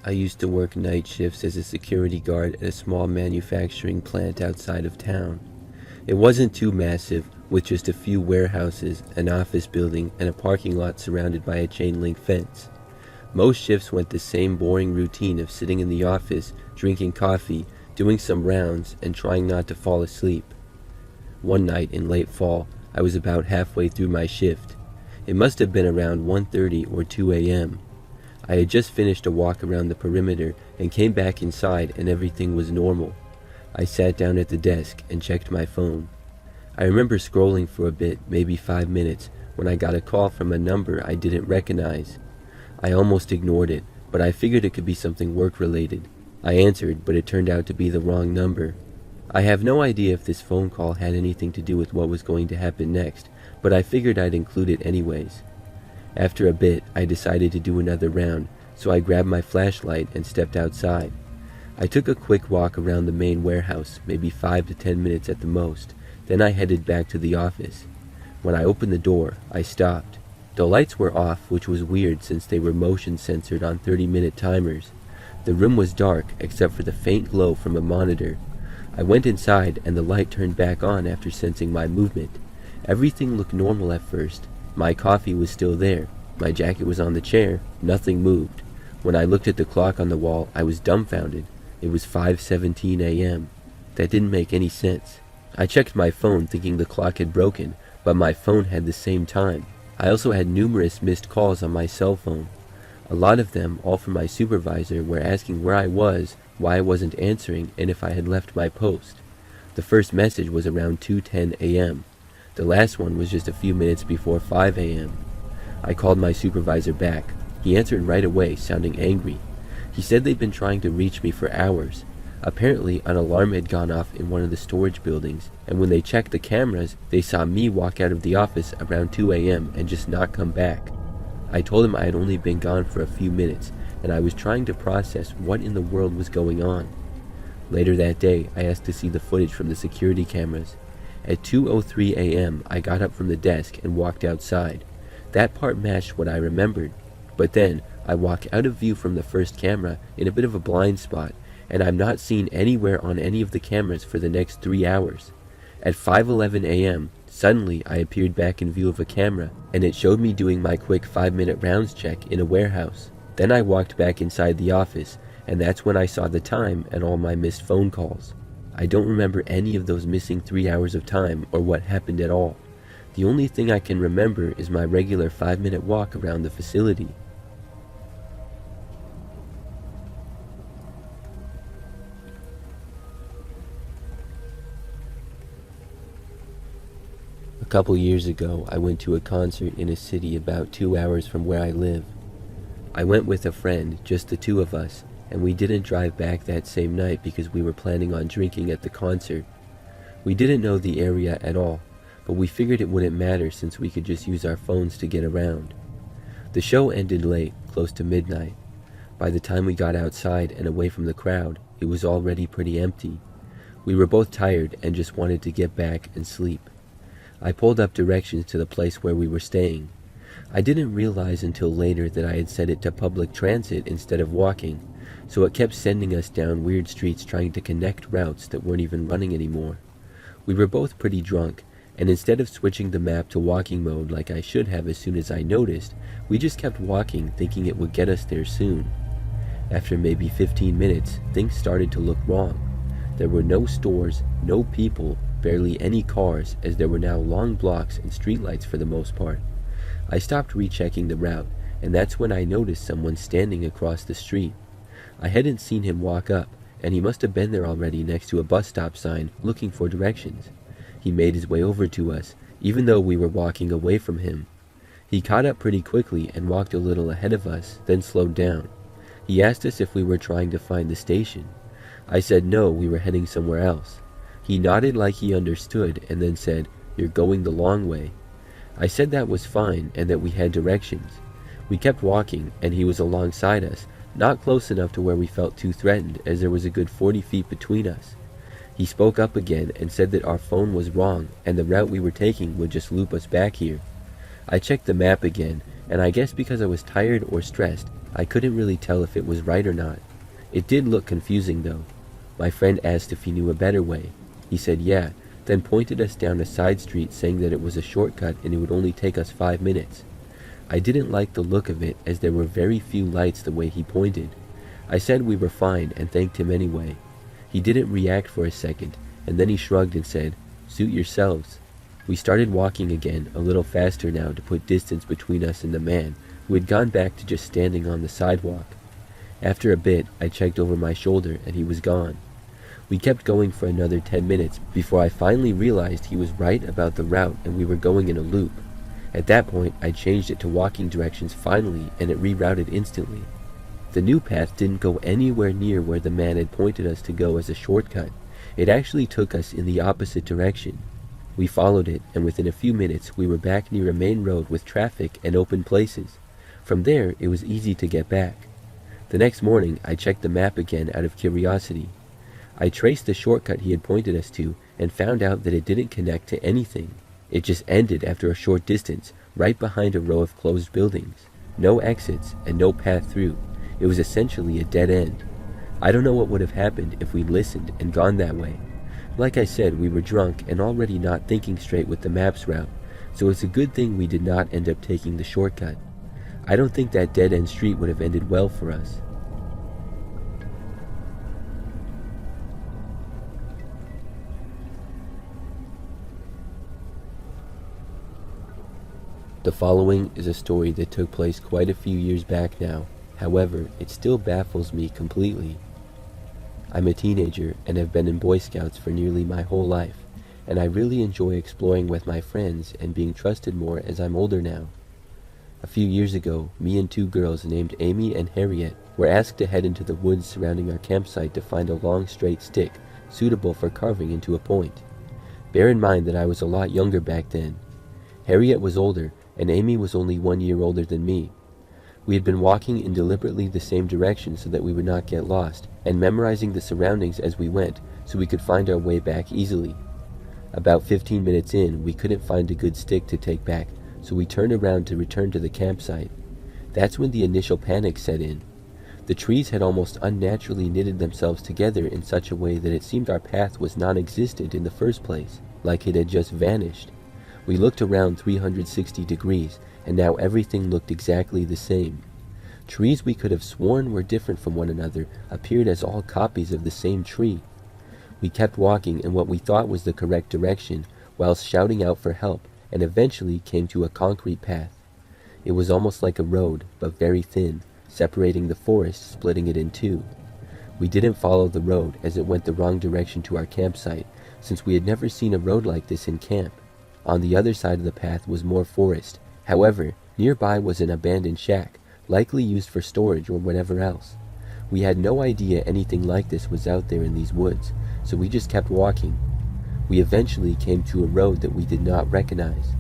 I used to work night shifts as a security guard at a small manufacturing plant outside of town. It wasn't too massive, with just a few warehouses, an office building, and a parking lot surrounded by a chain-link fence. Most shifts went the same boring routine of sitting in the office, drinking coffee, doing some rounds, and trying not to fall asleep. One night in late fall, I was about halfway through my shift. It must have been around 1:30 or 2 a.m. I had just finished a walk around the perimeter and came back inside and everything was normal. I sat down at the desk and checked my phone. I remember scrolling for a bit, maybe 5 minutes, when I got a call from a number I didn't recognize. I almost ignored it, but I figured it could be something work-related. I answered, but it turned out to be the wrong number. I have no idea if this phone call had anything to do with what was going to happen next, but I figured I'd include it anyways. After a bit, I decided to do another round, so I grabbed my flashlight and stepped outside. I took a quick walk around the main warehouse, maybe 5 to 10 minutes at the most, then I headed back to the office. When I opened the door, I stopped. The lights were off, which was weird since they were motion censored on 30-minute timers. The room was dark, except for the faint glow from a monitor. I went inside, and the light turned back on after sensing my movement. Everything looked normal at first. My coffee was still there. My jacket was on the chair. Nothing moved. When I looked at the clock on the wall, I was dumbfounded. It was 5:17 a.m. That didn't make any sense. I checked my phone thinking the clock had broken, but my phone had the same time. I also had numerous missed calls on my cell phone. A lot of them, all from my supervisor, were asking where I was, why I wasn't answering, and if I had left my post. The first message was around 2:10 a.m. The last one was just a few minutes before 5 a.m. I called my supervisor back. He answered right away, sounding angry. He said they'd been trying to reach me for hours. Apparently, an alarm had gone off in one of the storage buildings, and when they checked the cameras, they saw me walk out of the office around 2 a.m. and just not come back. I told him I had only been gone for a few minutes, and I was trying to process what in the world was going on. Later that day, I asked to see the footage from the security cameras. At 2:03 a.m., I got up from the desk and walked outside. That part matched what I remembered. But then, I walk out of view from the first camera in a bit of a blind spot, and I'm not seen anywhere on any of the cameras for the next 3 hours. At 5:11 a.m., suddenly I appeared back in view of a camera, and it showed me doing my quick 5-minute rounds check in a warehouse. Then I walked back inside the office, and that's when I saw the time and all my missed phone calls. I don't remember any of those missing 3 hours of time or what happened at all. The only thing I can remember is my regular 5-minute walk around the facility. A couple years ago, I went to a concert in a city about 2 hours from where I live. I went with a friend, just the two of us, and we didn't drive back that same night because we were planning on drinking at the concert. We didn't know the area at all, but we figured it wouldn't matter since we could just use our phones to get around. The show ended late, close to midnight. By the time we got outside and away from the crowd, it was already pretty empty. We were both tired and just wanted to get back and sleep. I pulled up directions to the place where we were staying. I didn't realize until later that I had set it to public transit instead of walking, so it kept sending us down weird streets trying to connect routes that weren't even running anymore. We were both pretty drunk, and instead of switching the map to walking mode like I should have as soon as I noticed, we just kept walking thinking it would get us there soon. After maybe 15 minutes, things started to look wrong. There were no stores, no people, barely any cars, as there were now long blocks and streetlights for the most part. I stopped rechecking the route, and that's when I noticed someone standing across the street. I hadn't seen him walk up, and he must have been there already next to a bus stop sign, looking for directions. He made his way over to us, even though we were walking away from him. He caught up pretty quickly and walked a little ahead of us, then slowed down. He asked us if we were trying to find the station. I said no, we were heading somewhere else. He nodded like he understood and then said, "You're going the long way." I said that was fine and that we had directions. We kept walking and he was alongside us, not close enough to where we felt too threatened as there was a good 40 feet between us. He spoke up again and said that our phone was wrong and the route we were taking would just loop us back here. I checked the map again, and I guess because I was tired or stressed, I couldn't really tell if it was right or not. It did look confusing though. My friend asked if he knew a better way. He said yeah, then pointed us down a side street saying that it was a shortcut and it would only take us 5 minutes. I didn't like the look of it as there were very few lights the way he pointed. I said we were fine and thanked him anyway. He didn't react for a second, and then he shrugged and said, "Suit yourselves." We started walking again, a little faster now to put distance between us and the man, who had gone back to just standing on the sidewalk. After a bit, I checked over my shoulder and he was gone. We kept going for another 10 minutes before I finally realized he was right about the route and we were going in a loop. At that point, I changed it to walking directions finally and it rerouted instantly. The new path didn't go anywhere near where the man had pointed us to go as a shortcut. It actually took us in the opposite direction. We followed it, and within a few minutes we were back near a main road with traffic and open places. From there, it was easy to get back. The next morning, I checked the map again out of curiosity. I traced the shortcut he had pointed us to and found out that it didn't connect to anything. It just ended after a short distance, right behind a row of closed buildings. No exits and no path through. It was essentially a dead end. I don't know what would have happened if we'd listened and gone that way. Like I said, we were drunk and already not thinking straight with the map's route, so it's a good thing we did not end up taking the shortcut. I don't think that dead-end street would have ended well for us. The following is a story that took place quite a few years back now. However, it still baffles me completely. I'm a teenager and have been in Boy Scouts for nearly my whole life, and I really enjoy exploring with my friends and being trusted more as I'm older now. A few years ago, me and 2 girls named Amy and Harriet were asked to head into the woods surrounding our campsite to find a long straight stick suitable for carving into a point. Bear in mind that I was a lot younger back then. Harriet was older, and Amy was only 1 year older than me. We had been walking in deliberately the same direction so that we would not get lost, and memorizing the surroundings as we went so we could find our way back easily. About 15 minutes in, we couldn't find a good stick to take back, so we turned around to return to the campsite. That's when the initial panic set in. The trees had almost unnaturally knitted themselves together in such a way that it seemed our path was non-existent in the first place, like it had just vanished. We looked around 360 degrees, and now everything looked exactly the same. Trees we could have sworn were different from one another appeared as all copies of the same tree. We kept walking in what we thought was the correct direction, whilst shouting out for help, and eventually came to a concrete path. It was almost like a road, but very thin, separating the forest, splitting it in two. We didn't follow the road as it went the wrong direction to our campsite, since we had never seen a road like this in camp. On the other side of the path was more forest. However, nearby was an abandoned shack, likely used for storage or whatever else. We had no idea anything like this was out there in these woods, so we just kept walking. We eventually came to a road that we did not recognize.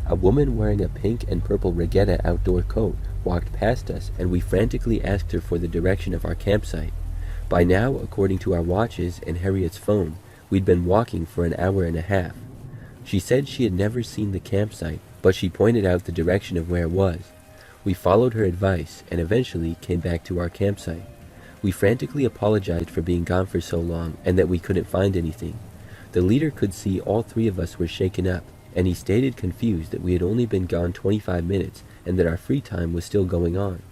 A woman wearing a pink and purple regatta outdoor coat walked past us, and we frantically asked her for the direction of our campsite. By now, according to our watches and Harriet's phone, we'd been walking for an hour and a half. She said she had never seen the campsite, but she pointed out the direction of where it was. We followed her advice and eventually came back to our campsite. We frantically apologized for being gone for so long and that we couldn't find anything. The leader could see all 3 of us were shaken up, and he stated confused that we had only been gone 25 minutes and that our free time was still going on.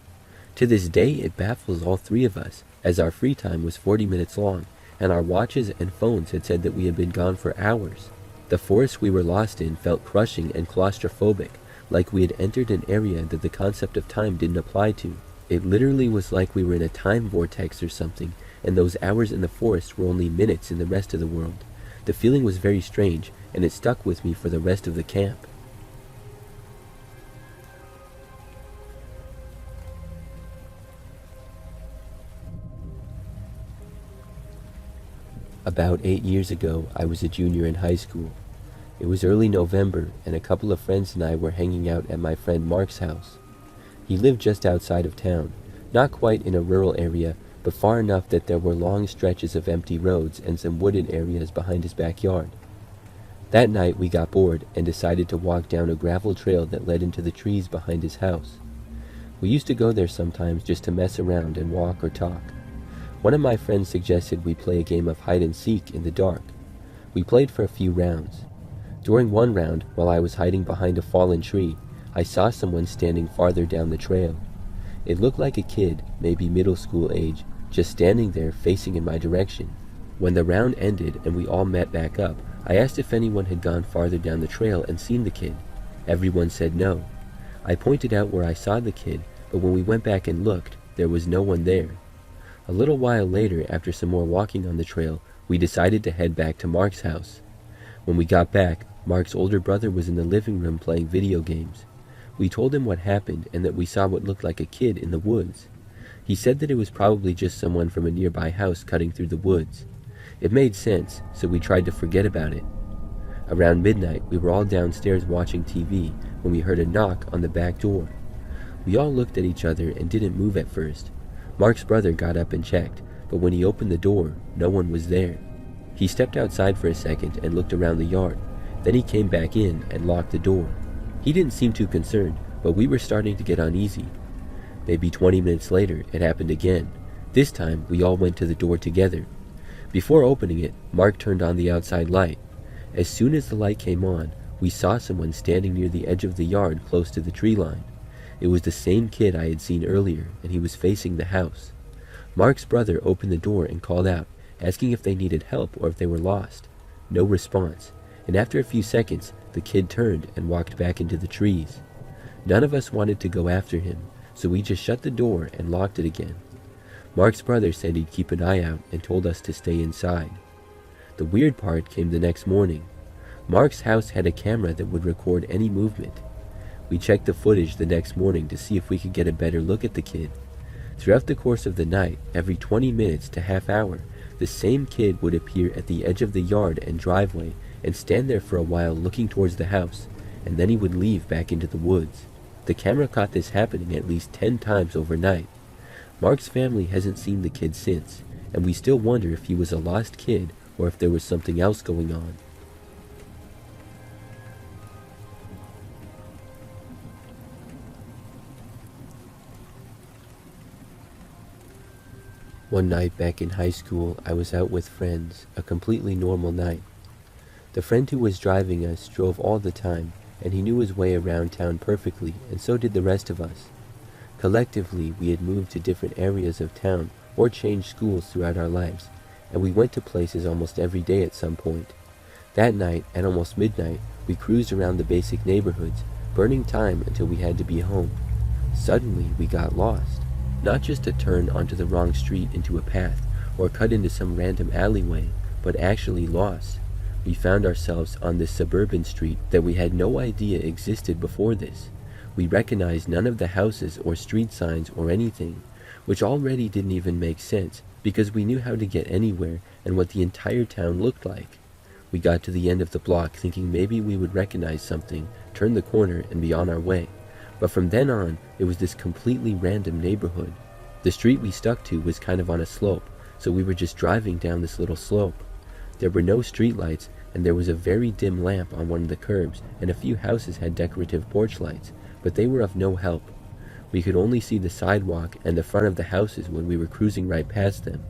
To this day, it baffles all 3 of us, as our free time was 40 minutes long, and our watches and phones had said that we had been gone for hours. The forest we were lost in felt crushing and claustrophobic, like we had entered an area that the concept of time didn't apply to. It literally was like we were in a time vortex or something, and those hours in the forest were only minutes in the rest of the world. The feeling was very strange, and it stuck with me for the rest of the camp. About 8 years ago, I was a junior in high school. It was early November, and a couple of friends and I were hanging out at my friend Mark's house. He lived just outside of town, not quite in a rural area, but far enough that there were long stretches of empty roads and some wooded areas behind his backyard. That night we got bored and decided to walk down a gravel trail that led into the trees behind his house. We used to go there sometimes just to mess around and walk or talk. One of my friends suggested we play a game of hide and seek in the dark. We played for a few rounds. During one round, while I was hiding behind a fallen tree, I saw someone standing farther down the trail. It looked like a kid, maybe middle school age, just standing there facing in my direction. When the round ended and we all met back up, I asked if anyone had gone farther down the trail and seen the kid. Everyone said no. I pointed out where I saw the kid, but when we went back and looked, there was no one there. A little while later, after some more walking on the trail, we decided to head back to Mark's house. When we got back, Mark's older brother was in the living room playing video games. We told him what happened and that we saw what looked like a kid in the woods. He said that it was probably just someone from a nearby house cutting through the woods. It made sense, so we tried to forget about it. Around midnight, we were all downstairs watching TV when we heard a knock on the back door. We all looked at each other and didn't move at first. Mark's brother got up and checked, but when he opened the door, no one was there. He stepped outside for a second and looked around the yard. Then he came back in and locked the door. He didn't seem too concerned, but we were starting to get uneasy. Maybe 20 minutes later, it happened again. This time, we all went to the door together. Before opening it, Mark turned on the outside light. As soon as the light came on, we saw someone standing near the edge of the yard close to the tree line. It was the same kid I had seen earlier, and he was facing the house. Mark's brother opened the door and called out, asking if they needed help or if they were lost. No response, and after a few seconds, the kid turned and walked back into the trees. None of us wanted to go after him, so we just shut the door and locked it again. Mark's brother said he'd keep an eye out and told us to stay inside. The weird part came the next morning. Mark's house had a camera that would record any movement. We checked the footage the next morning to see if we could get a better look at the kid. Throughout the course of the night, every 20 minutes to half hour, the same kid would appear at the edge of the yard and driveway and stand there for a while looking towards the house, and then he would leave back into the woods. The camera caught this happening at least 10 times overnight. Mark's family hasn't seen the kid since, and we still wonder if he was a lost kid or if there was something else going on. One night back in high school, I was out with friends, a completely normal night. The friend who was driving us drove all the time, and he knew his way around town perfectly, and so did the rest of us. Collectively, we had moved to different areas of town or changed schools throughout our lives, and we went to places almost every day at some point. That night, at almost midnight, we cruised around the basic neighborhoods, burning time until we had to be home. Suddenly, we got lost. Not just a turn onto the wrong street into a path, or cut into some random alleyway, but actually lost. We found ourselves on this suburban street that we had no idea existed before this. We recognized none of the houses or street signs or anything, which already didn't even make sense, because we knew how to get anywhere and what the entire town looked like. We got to the end of the block thinking maybe we would recognize something, turn the corner, and be on our way. But from then on, it was this completely random neighborhood. The street we stuck to was kind of on a slope, so we were just driving down this little slope. There were no streetlights, and there was a very dim lamp on one of the curbs, and a few houses had decorative porch lights, but they were of no help. We could only see the sidewalk and the front of the houses when we were cruising right past them.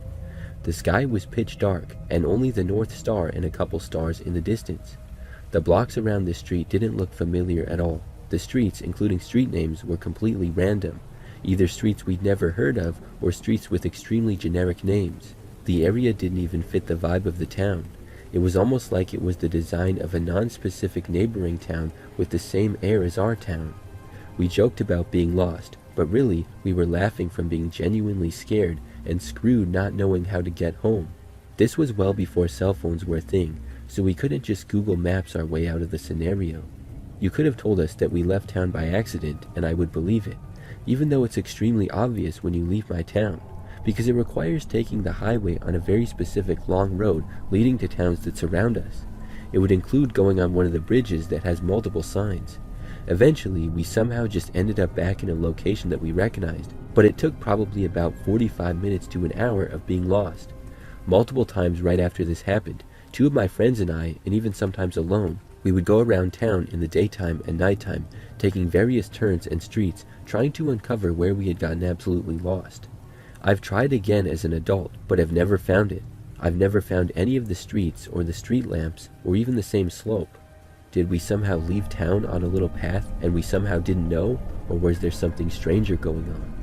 The sky was pitch dark, and only the North Star and a couple stars in the distance. The blocks around this street didn't look familiar at all. The streets, including street names, were completely random, either streets we'd never heard of or streets with extremely generic names. The area didn't even fit the vibe of the town. It was almost like it was the design of a non-specific neighboring town with the same air as our town. We joked about being lost, but really we were laughing from being genuinely scared and screwed not knowing how to get home. This was well before cell phones were a thing, so we couldn't just Google Maps our way out of the scenario. You could have told us that we left town by accident, and I would believe it, even though it's extremely obvious when you leave my town, because it requires taking the highway on a very specific long road leading to towns that surround us. It would include going on one of the bridges that has multiple signs. Eventually, we somehow just ended up back in a location that we recognized, but it took probably about 45 minutes to an hour of being lost. Multiple times right after this happened, two of my friends and I, and even sometimes alone, We would go around town in the daytime and nighttime, taking various turns and streets, trying to uncover where we had gotten absolutely lost. I've tried again as an adult, but have never found it. I've never found any of the streets or the street lamps or even the same slope. Did we somehow leave town on a little path and we somehow didn't know, or was there something stranger going on?